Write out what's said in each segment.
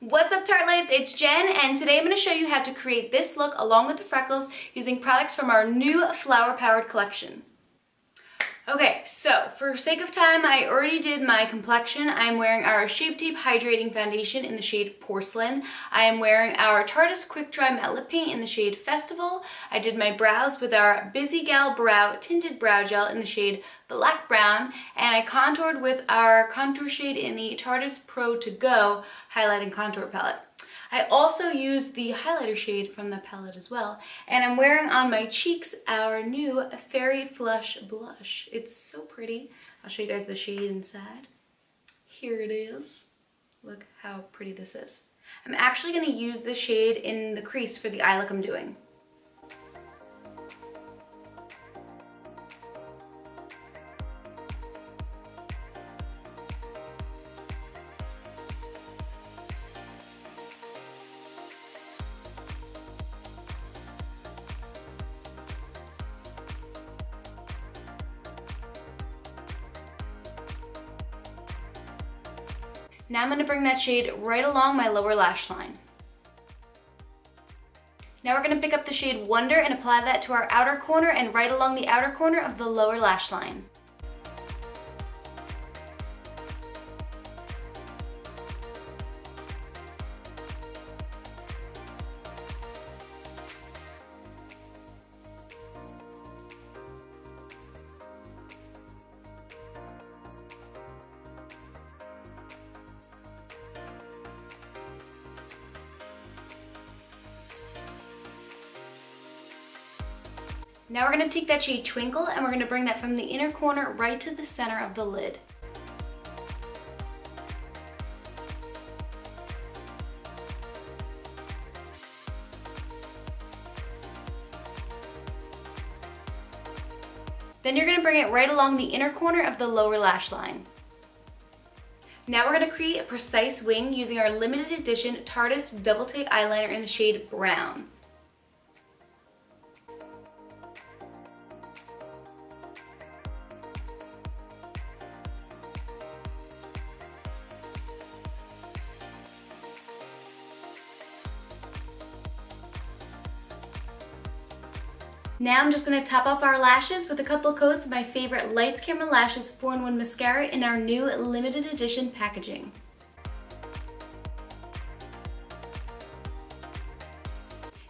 What's up, tartlets? It's Jen, and today I'm going to show you how to create this look along with the freckles using products from our new flower-powered collection. Okay, so for sake of time, I already did my complexion. I'm wearing our Shape Tape Hydrating Foundation in the shade Porcelain. I am wearing our Tarte Quick Dry Matte Lip Paint in the shade Festival. I did my brows with our Busy Gal Brow Tinted Brow Gel in the shade Black Brown, and I contoured with our contour shade in the Tarte Pro To Go Highlighting Contour Palette. I also used the highlighter shade from the palette as well, and I'm wearing on my cheeks our new Fairy Flush Blush. It's so pretty. I'll show you guys the shade inside. Here it is. Look how pretty this is. I'm actually going to use this shade in the crease for the eye look I'm doing. Now I'm going to bring that shade right along my lower lash line. Now we're going to pick up the shade Wonder and apply that to our outer corner and right along the outer corner of the lower lash line. Now we're going to take that shade Twinkle and we're going to bring that from the inner corner right to the center of the lid. Then you're going to bring it right along the inner corner of the lower lash line. Now we're going to create a precise wing using our limited edition Tarte Double Take Eyeliner in the shade Brown. Now I'm just going to top off our lashes with a couple coats of my favorite Lights Camera Lashes 4-in-1 Mascara in our new limited edition packaging.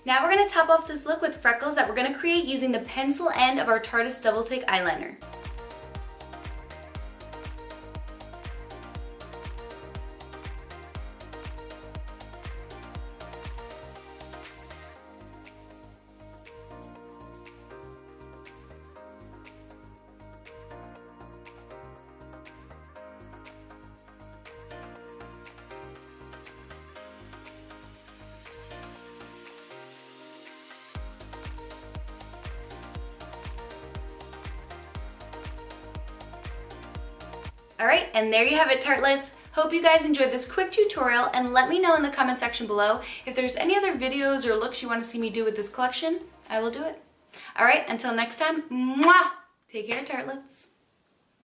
Now we're going to top off this look with freckles that we're going to create using the pencil end of our Tarte Double Take Eyeliner. Alright, and there you have it, tartlets. Hope you guys enjoyed this quick tutorial, and let me know in the comment section below if there's any other videos or looks you want to see me do with this collection. I will do it. Alright, until next time, mwah! Take care, tartlets.